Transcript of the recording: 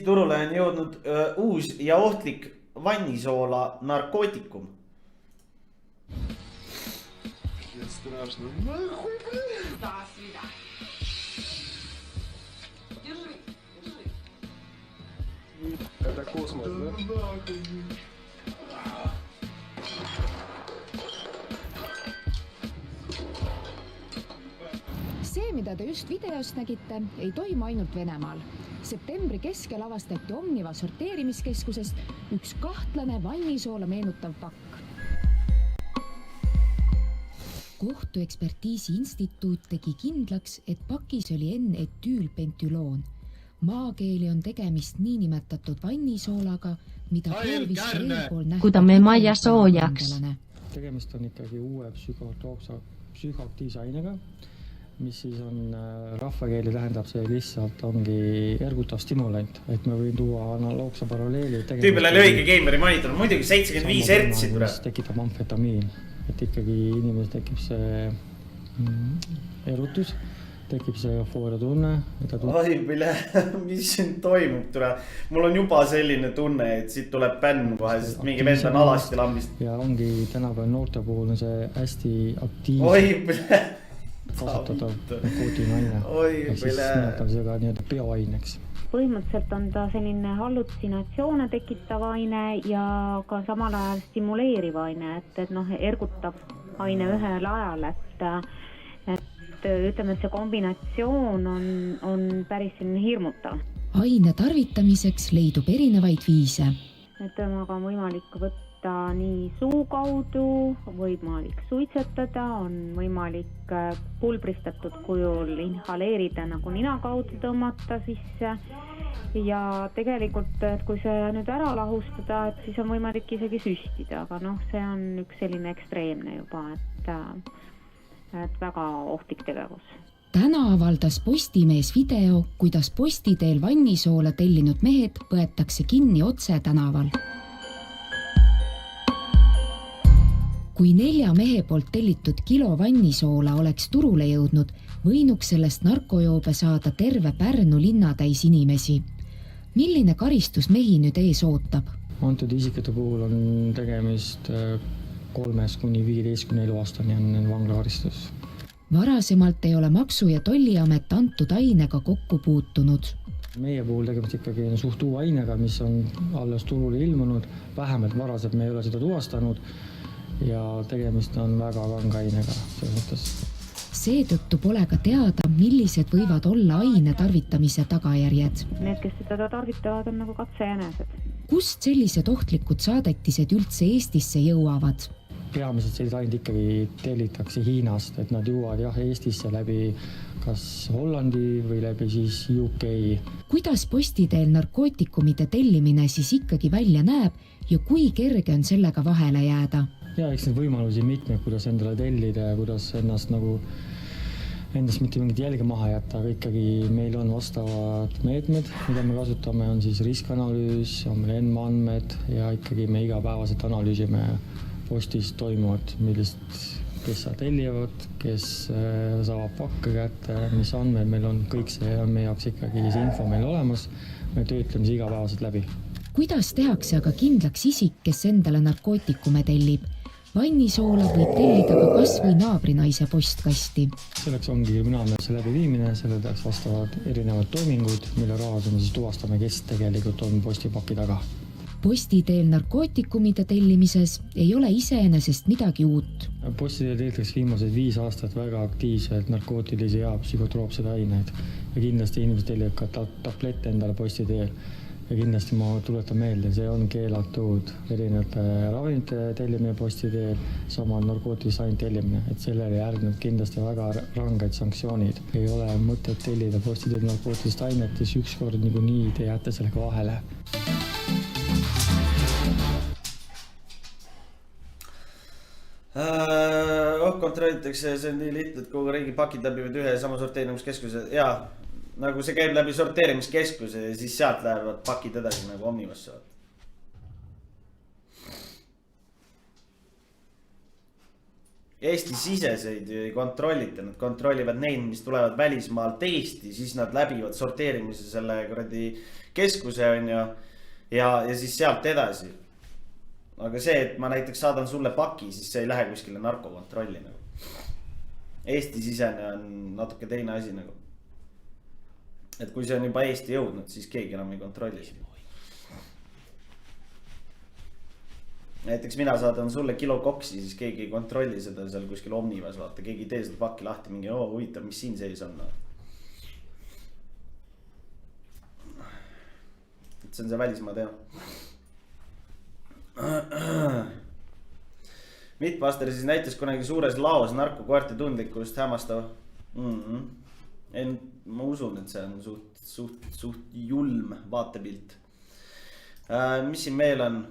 Turule on jõudnud uus ja ohtlik vannisoola narkootikum. Страшно. Нахуй, блядь! До свидания. Держи, держи. Это космос, да? Нахуй. See, mida te just videost nägite, ei toimu ainult Venemaal. Septembri keskel avastati Omniva sorteerimiskeskusest üks kahtlane vannisoola meenutav pakk. Kohtuekspertiisi instituut tegi kindlaks, et pakis oli N-etüülpentüloon. Maakeeli on tegemist niinimetatud vannisoolaga, mida proovis eelpool soojaksi. Tegemist on ikkagi uue psühhoaktiivse ainega, mis siis on rahvakeeli tähendab see lihtsalt ongi ergutav stimulant, et me võin tuua analoogse paralleeli. Tüübile oli õige Gameri monitor, muidugi 75 hertsi tuleb. Tekitab amfetamiin, et ikkagi inimesel tekib see erutus, tekib see eufooria tunne. Oi, mille, mis siin toimub, tule. Mul on juba selline tunne, et siit tuleb bänn kohe, sest mingi vend on alasti lambist. Ja ongi tänapäeval noorte puhul on see hästi aktiivne. Oi, mille. Kasutatav narkootiline aine. Oi, mille. Nimetab seda nii-öelda bioaineks. Põhimõtteliselt on ta selline hallutsinatsioone tekitav aine ja ka samal ajal stimuleeriv aine, et ergutab aine ühel ajal, et ütleme, et see kombinatsioon on päris selline hirmutav. Aine tarvitamiseks leidub erinevaid viise. Et temaga on võimalik võtta nii suu kaudu, võimalik suitsetada, on võimalik pulbristatud kujul inhaleerida nagu nina kaudu tõmmata sisse ja tegelikult, et kui see nüüd ära lahustada, et siis on võimalik isegi süstida, aga see on üks selline ekstreemne juba, et väga ohtlik tegevus. Täna avaldas Postimees video, kuidas postiteel vannisoola tellinud mehed võetakse kinni otse tänaval. Kui 4 mehe poolt tellitud kilo vannisoola oleks turule jõudnud, võinuks sellest narkojoobe saada terve Pärnu linnatäis inimesi. Milline karistus mehi nüüd ees ootab? Antud isikute puhul on tegemist 3–15 eluaastani on vanglakaristus. Varasemalt ei ole Maksu- ja Tolliamet antud ainega kokku puutunud. Meie puhul tegemist ikkagi suht uue ainega, mis on alles turule ilmunud. Vähemalt varaselt me ei ole seda tuvastanud ja tegemist on väga kange ainega selles mõttes. Seetõttu pole ka teada, millised võivad olla aine tarvitamise tagajärjed. Need, kes seda tarvitavad, on nagu katsejänesed. Kust sellised ohtlikud saadetised üldse Eestisse jõuavad? Peamiselt sellised ained ikkagi tellitakse Hiinast, et nad jõuavad Eestisse läbi kas Hollandi või läbi siis UK. Kuidas postiteel narkootikumide tellimine siis ikkagi välja näeb ja kui kerge on sellega vahele jääda? Ja eks neid võimalusi mitmeid, kuidas endale tellida ja kuidas endast mitte mingit jälge maha jätta, aga ikkagi meil on vastavad meetmed, mida me kasutame, on siis riskanalüüs, on meil andmed ja ikkagi me igapäevaselt analüüsime postis toimuvat, kes sa tellivad, kes saavad pakke kätte, mis andmed meil on, kõik see on meie jaoks ikkagi see info meil olemas, me töötleme see igapäevaselt läbi. Kuidas tehakse aga kindlaks isik, kes endale narkootikume tellib? Vannisoola võib tellida ka kas või naabrinaise postkasti. Selleks ongi kriminaalmenetluse läbiviimine, selle tehakse vastavad erinevad toimingud, mille raames me siis tuvastame, kes tegelikult on postipaki taga. Postiteel narkootikumide tellimises ei ole iseenesest midagi uut. Postiteel tellitakse viimased 5 aastat väga aktiivselt narkootilisi ja psühhotroopsed aineid ja kindlasti inimesed tellivad ka tablette endale postiteel. Ja kindlasti ma tuletan meelde, see on keelatud erinevate ravimite tellimine postiteel, sama narkootilise aine tellimine, et sellele järgneb kindlasti väga ranged sanktsioonid. Ei ole mõtet tellida postiteel narkootilist ainet, siis ükskord nii te jääte sellega vahele. Kontrollitakse, see on nii lihtne, et kogu riigi pakid läbivad ühe ja sama sorteerimiskeskuse. Jaa, nagu see käib läbi sorteerimiskeskuse ja siis sealt lähevad pakid edasi nagu Omnivasse. Eesti-siseseid ju ei kontrollita, nad kontrollivad neid, mis tulevad välismaalt Eesti, siis nad läbivad sorteerimise selle kuradi keskuse on ju. Ja siis sealt edasi. Aga see, et ma näiteks saadan sulle paki, siis see ei lähe kuskile narkokontrolli nagu. Eesti-sisene on natuke teine asi nagu. Et kui see on juba Eesti jõudnud, siis keegi enam ei kontrolli seda. Näiteks mina saadan sulle kilo koksi, siis keegi ei kontrolli seda seal kuskil Omnivas, vaata. Keegi ei tee seda pakki lahti, mingi huvitav, mis siin sees on. Et see on see välismaa teema. Mythbuster siis näitas kunagi suures laos narkokoerte tundlikkust hämmastav. Ma usun, et see on suht julm vaatepilt. Mis siin meil on?